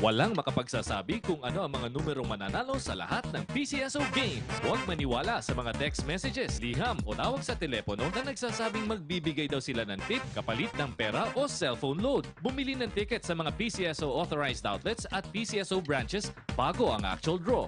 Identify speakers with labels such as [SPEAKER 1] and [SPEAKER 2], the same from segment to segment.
[SPEAKER 1] Walang makapagsasabi kung ano ang mga numerong mananalo sa lahat ng PCSO games. Huwag maniwala sa mga text messages, liham o tawag sa telepono na nagsasabing magbibigay daw sila ng tip kapalit ng pera o cellphone load. Bumili ng ticket sa mga PCSO authorized outlets at PCSO branches bago ang actual draw.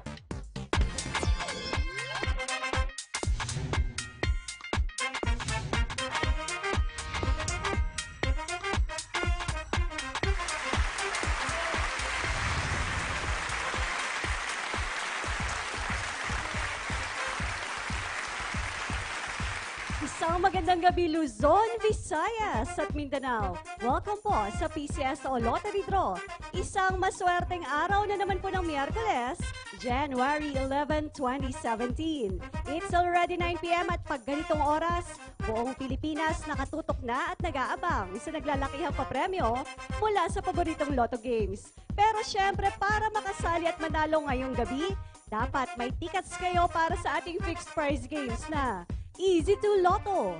[SPEAKER 2] Isang magandang gabi Luzon, Visayas at Mindanao. Welcome po sa PCSO Lottery Draw. Isang maswerteng araw na naman po ng Miyerkules, January 11, 2017. It's already 9 p.m. at pag ganitong oras, buong Pilipinas nakatutok na at nag-aabang sa naglalakihang papremyo mula sa paboritong Lotto Games. Pero syempre para makasali at manalo ngayong gabi, dapat may tickets kayo para sa ating fixed prize games na Easy to Lotto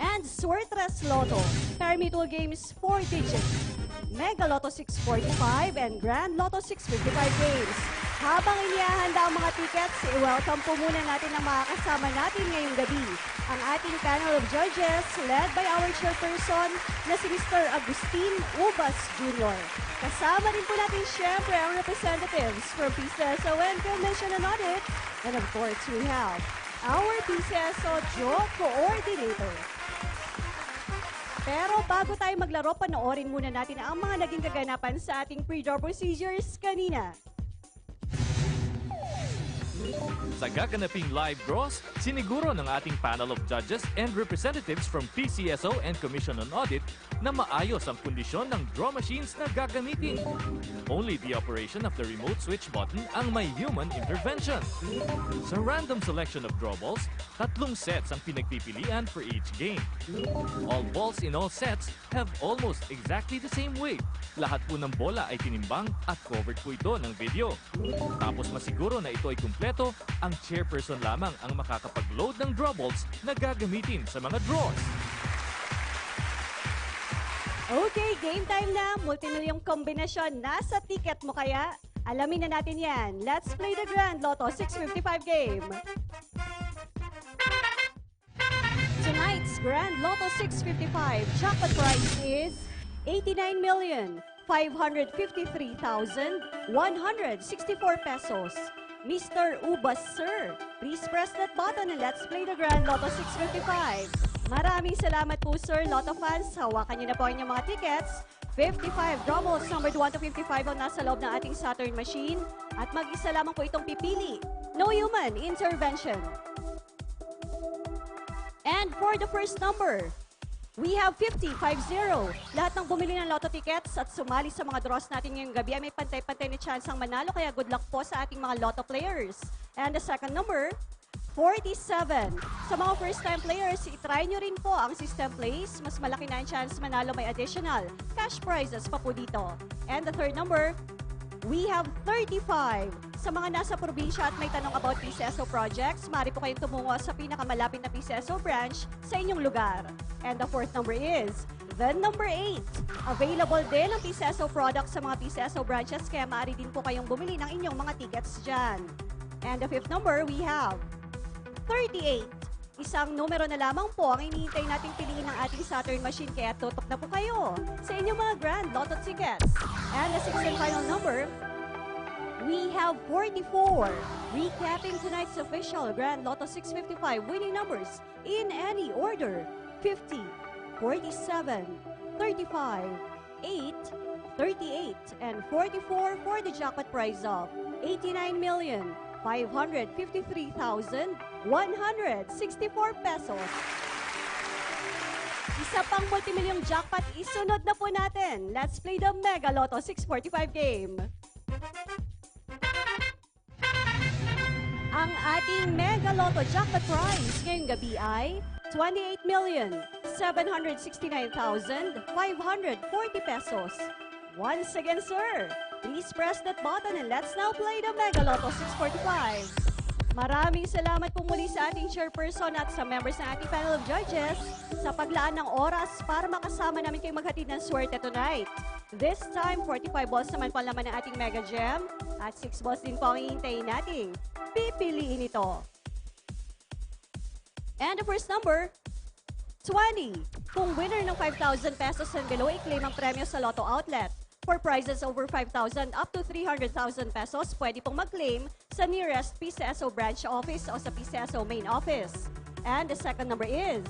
[SPEAKER 2] and Swertres Lotto, Permitual Games 4 digits, Mega Lotto 645 and Grand Lotto 655 games. Habang inihahanda ang mga tickets, i-welcome po muna natin ang mga kasama natin ngayong gabi. Ang ating panel of judges led by our chairperson na si Mr. Agustin Ubas Jr. Kasama din po natin syempre ang representatives from PCSO and Commission on Audit. And of course, we have our PCSO Draw Coordinator. Pero bago tayo maglaro, panoorin muna natin ang mga naging kaganapan sa ating pre-draw procedures kanina.
[SPEAKER 1] Sa gaganaping live draws, siniguro ng ating panel of judges and representatives from PCSO and Commission on Audit na maayos ang kondisyon ng draw machines na gagamitin. Only the operation of the remote switch button ang may human intervention. Sa random selection of draw balls, 3 sets ang pinagpipilian for each game. All balls in all sets have almost exactly the same weight. Lahat po ng bola ay tinimbang at covered po ito ng video. Tapos masiguro na ito ay kumpleto, ang chairperson lamang ang makakapag-load ng draw balls na gagamitin sa mga draws.
[SPEAKER 2] Okay, game time na. Multimilyong kombinasyon. Nasa ticket mo kaya? Alamin na natin yan. Let's play the Grand Lotto 655 game. Tonight's Grand Lotto 655 jackpot prize is 89,553,164 pesos. Mr. Ubas, sir, please press that button and let's play the Grand Lotto 655. Maraming salamat po, sir. Lotto fans, hawakan niyo na po ang inyong mga tickets. 55 draw balls, numbered 1 to 55 ang nasa loob ng ating Saturn machine. At mag-isa lamang po itong pipili. No human intervention. And for the first number, we have 50. Lahat ng bumili ng Lotto tickets at sumali sa mga draws natin ngayong gabi ay may pantay-pantay na chance ang manalo, kaya good luck po sa ating mga Lotto players. And the second number, 47. Sa mga first-time players, itry nyo rin po ang system plays. Mas malaki na ang chance manalo, may additional cash prizes pa po dito. And the third number, we have 35. Sa mga nasa probinsya at may tanong about PCSO projects, maaari po kayong tumungo sa pinakamalapit na PCSO branch sa inyong lugar. And the fourth number is the number 8. Available din ang PCSO products sa mga PCSO branches, kaya maaari din po kayong bumili ng inyong mga tickets dyan. And the fifth number, we have 38. Isang numero na lamang po ang hinihintay nating piliin ng ating Saturn machine, kaya tutok na po kayo sa inyong mga Grand Lotto tickets. And the sixth and final number, we have 44. Recapping tonight's official Grand Lotto 655 winning numbers in any order: 50, 47, 35, 8, 38, and 44 for the jackpot prize of 89,553,164 pesos. Isa pang multimilyong jackpot isunod na po natin. Let's play the Mega Lotto 645 game. Ang ating Mega Lotto jackpot prize ngayong gabi ay 28,769,540 pesos. Once again, sir, please press that button and let's now play the Mega Lotto 645. Maraming salamat po muli sa ating chairperson at sa members ng ating panel of judges sa paglaan ng oras para makasama namin kayong maghatid ng swerte tonight. This time, 45 balls naman po ang laman ng ating Mega Gem at 6 balls din po ang hihintayin nating pipiliin ito. And the first number, 20. Kung winner ng 5,000 pesos and below, i-claim ang premyo sa Lotto Outlet. For prizes over 5,000 up to 300,000 pesos, pwede pong mag-claim sa nearest PCSO branch office o sa PCSO main office. And the second number is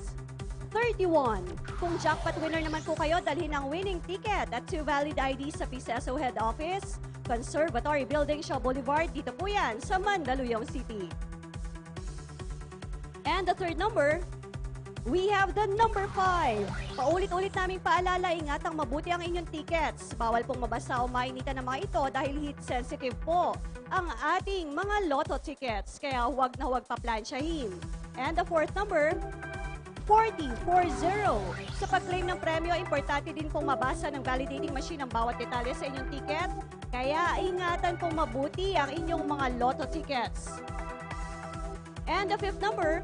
[SPEAKER 2] 31. Kung jackpot winner naman po kayo, dalhin ang winning ticket at 2 valid IDs sa PCSO head office, Conservatory Building, Shaw Boulevard. Dito po yan sa Mandaluyong City. And the third number, we have the number 5. Paulit-ulit naming paalala, ingatang mabuti ang inyong tickets. Bawal pong mabasa o mainitan ng mga ito dahil heat sensitive po ang ating mga lotto tickets. Kaya huwag na huwag paplansyahin. And the fourth number, 40. Sa pag-claim ng premyo, importante din pong mabasa ng validating machine ang bawat detalye sa inyong ticket. Kaya ingatan pong mabuti ang inyong mga lotto tickets. And the fifth number,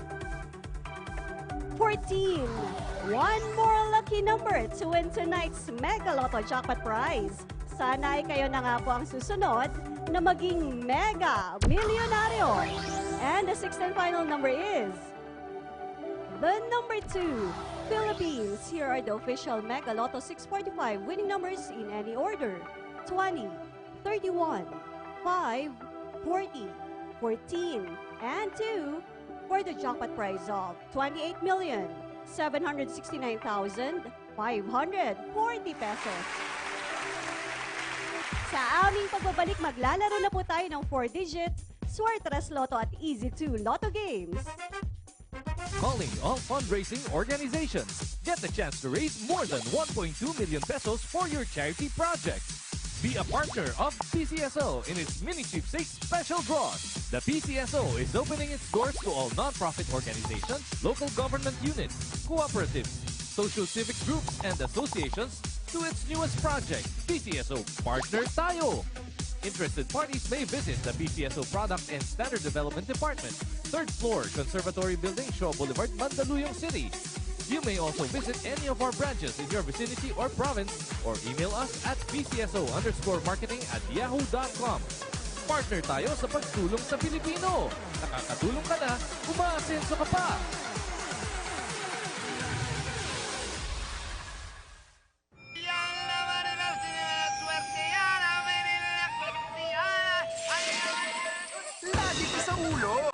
[SPEAKER 2] 14. One more lucky number to win tonight's Mega Lotto Jackpot Prize. Sana ay kayo na nga po ang susunod na maging Mega Milyonaryo. And the sixth and final number is the number 2, Philippines. Here are the official Mega Lotto 645 winning numbers in any order. 20, 31, 5, 40, 14, and 2 for the jackpot prize of 28,769,540 pesos. Sa aming pagbabalik, maglalaro na po tayo ng 4-digit Suertes Lotto at Easy 2 Lotto games.
[SPEAKER 1] Calling all fundraising organizations. Get the chance to raise more than 1.2 million pesos for your charity project. Be a partner of PCSO in its mini sweepstakes special draws. The PCSO is opening its doors to all non-profit organizations, local government units, cooperatives, social civic groups, and associations to its newest project, PCSO Partner Tayo. Interested parties may visit the PCSO Product and Standard Development Department, 3rd floor, Conservatory Building, Shaw Boulevard, Mandaluyong City. You may also visit any of our branches in your vicinity or province or email us at pcso_marketing@yahoo.com. Partner tayo sa pagtulong sa Pilipino. Nakakatulong ka na, umaasenso ka pa.
[SPEAKER 3] Lagi ka sa ulo!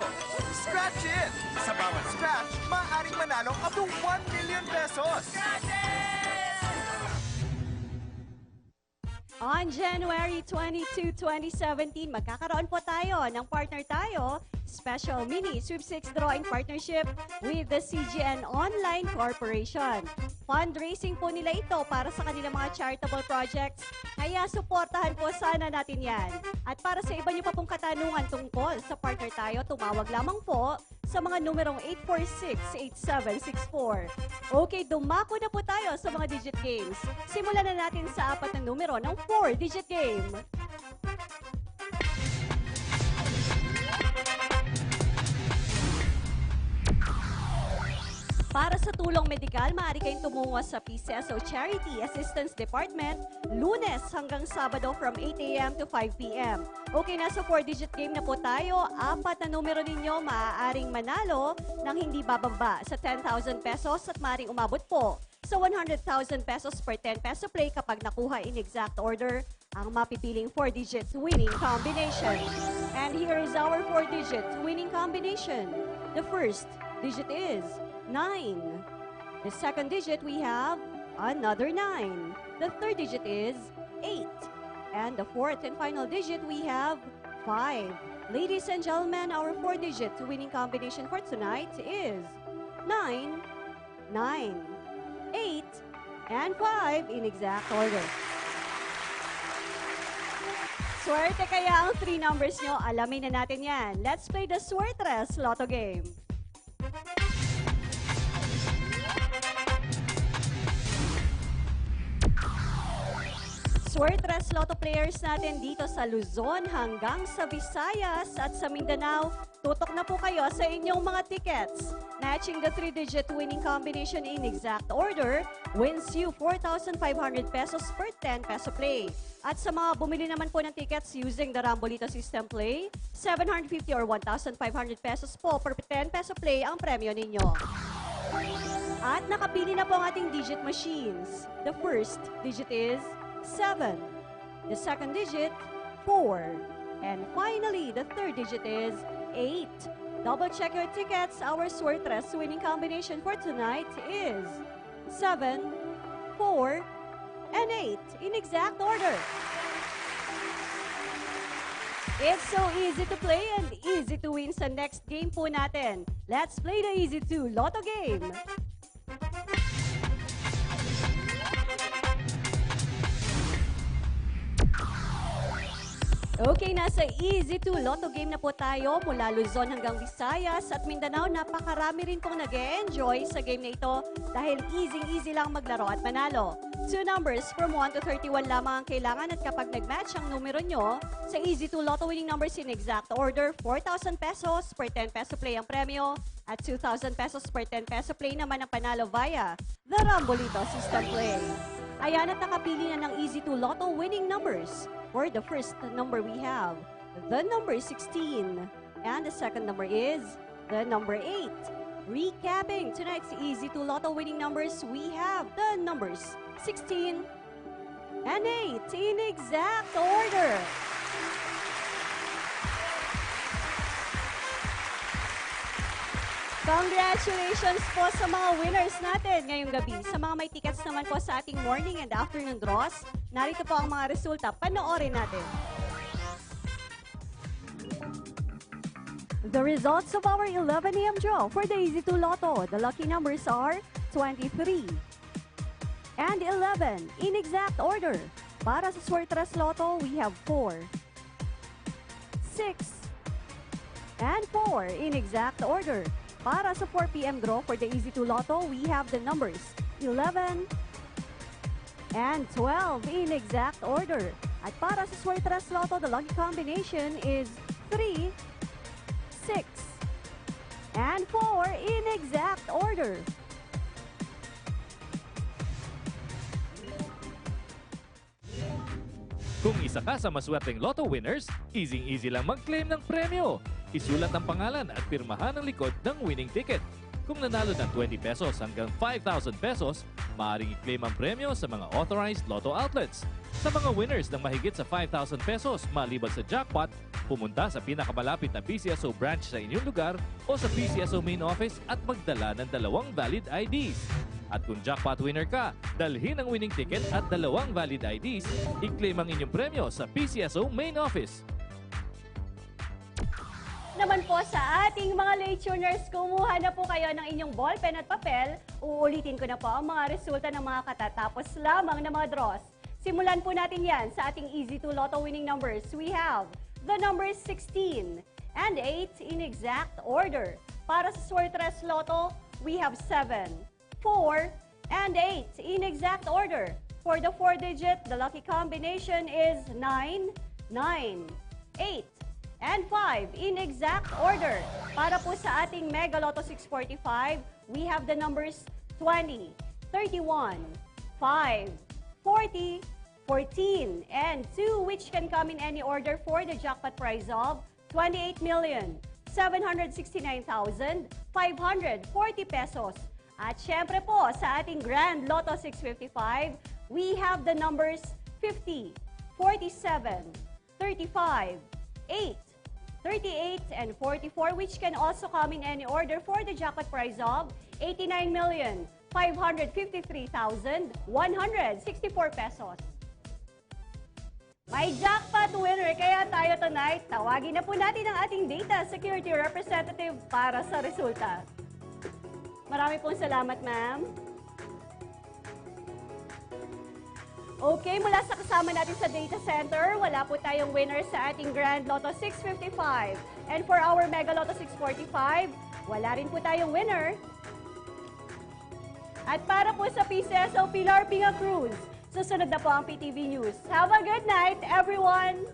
[SPEAKER 3] Scratch it! Sa bawat scratch, maaaring manalo up to 1 million pesos!
[SPEAKER 2] On January 22, 2017, magkakaroon po tayo ng Partner Tayo Special Mini Sweepstakes Draw in partnership with the CGN Online Corporation. Fundraising po nila ito para sa kanilang mga charitable projects, kaya suportahan po sana natin yan. At para sa iba niyo pa pong katanungan tungkol sa Partner Tayo, tumawag lamang po sa mga numerong 846-8764. Okay, dumako na po tayo sa mga digit games. Simulan na natin sa 4 na numero ng 4-digit game. Para sa tulong medikal, maaari kayong tumungo sa PCSO Charity Assistance Department Lunes hanggang Sabado from 8 a.m. to 5 p.m. Okay, nasa 4-digit game na po tayo. 4 na numero ninyo maaaring manalo ng hindi bababa sa 10,000 pesos at maaaring umabot po sa 100,000 pesos per 10 peso play kapag nakuha in exact order ang mapipiling 4-digit winning combination. And here is our 4-digit winning combination. The first digit is 9. The second digit, we have another 9. The third digit is 8. And the fourth and final digit, we have 5. Ladies and gentlemen, our 4-digit winning combination for tonight is 9, 9, 8, and 5 in exact order. Swerte kaya ang 3 numbers nyo? Alamin na natin yan. Let's play the Suertes Lotto game. Suertres Lotto players natin dito sa Luzon hanggang sa Visayas at sa Mindanao, tutok na po kayo sa inyong mga tickets. Matching the 3-digit winning combination in exact order wins you 4,500 pesos per 10 peso play. At sa mga bumili naman po ng tickets using the Rambolito system play, 750 or 1,500 pesos po per 10 peso play ang premyo ninyo. At nakapili na po ang ating digit machines. The first digit is 7. The second digit, 4. And finally, the third digit is 8. Double check your tickets. Our Suertres winning combination for tonight is 7, 4, and 8 in exact order. It's so easy to play and easy to win sa next game po natin. Let's play the Easy 2 Lotto game. Okay, nasa Easy 2 Lotto game na po tayo mula Luzon hanggang Visayas at Mindanao. Napakarami rin pong nag-e-enjoy sa game na ito dahil easy lang maglaro at manalo. 2 numbers from 1 to 31 lamang ang kailangan at kapag nag-match ang numero nyo sa Easy 2 Lotto winning numbers in exact order, 4,000 pesos per 10 peso play ang premyo at 2,000 pesos per 10 peso play naman ang panalo via the Rambolito system play. Ayan at nakapili na ng Easy 2 Lotto winning numbers. For the first number we have the number 16 and the second number is the number 8. Recapping tonight's Easy 2 Lotto winning numbers, we have the numbers 16 and 8 in exact order. Congratulations po sa mga winners natin ngayong gabi. Sa mga may tickets naman po sa ating morning and afternoon draws, narito po ang mga resulta. Panoorin natin. The results of our 11 a.m. draw for the Easy 2 Lotto. The lucky numbers are 23 and 11 in exact order. Para sa Suertres Lotto, we have 4, 6, and 4 in exact order. Para sa 4 p.m. draw for the Easy 2 Lotto, we have the numbers 11 and 12 in exact order. At para sa Suertres Lotto, the lucky combination is 3, 6, and 4 in exact order.
[SPEAKER 1] Kung isa ka sa maswerteng Lotto winners, easy lang mag-claim ng premyo. Isulat ang pangalan at pirmahan ang likod ng winning ticket. Kung nanalo ng 20 pesos hanggang 5,000 pesos, maaaring i-claim ang premyo sa mga authorized Lotto outlets. Sa mga winners ng mahigit sa 5,000 pesos maliban sa jackpot, pumunta sa pinakamalapit na PCSO branch sa inyong lugar o sa PCSO main office at magdala ng 2 valid IDs. At kung jackpot winner ka, dalhin ang winning ticket at 2 valid IDs, i-claim ang inyong premyo sa PCSO main office.
[SPEAKER 2] Naman po sa ating mga late tuners, kumuha na po kayo ng inyong ballpen at papel. Uulitin ko na po ang mga resulta ng mga katatapos lamang na mga draws. Simulan po natin yan sa ating Easy 2 Lotto winning numbers. We have the numbers 16 and 8 in exact order. Para sa Suertres Lotto, we have 7, 4, and 8 in exact order. For the 4-digit, the lucky combination is 9, 9, 8, and 5 in exact order. Para po sa ating Mega Lotto 645, we have the numbers 20, 31, 5, 40, 14, and 2 which can come in any order for the jackpot prize of 28,769,540 pesos. At syempre po sa ating Grand Lotto 655, we have the numbers 50, 47, 35, 8, 38, and 44 which can also come in any order for the jackpot prize of 89,553,164 pesos. May jackpot winner kaya tayo tonight. Tawagin na po natin ang ating data security representative para sa resulta. Marami pong salamat, ma'am. Okay, mula sa kasama natin sa data center, wala po tayong winner sa ating Grand Lotto 655. And for our Mega Lotto 645, wala rin po tayong winner. At para po sa PCSO Pilar Pinga Cruz, Susunod na po ang PTV News. Have a good night, everyone!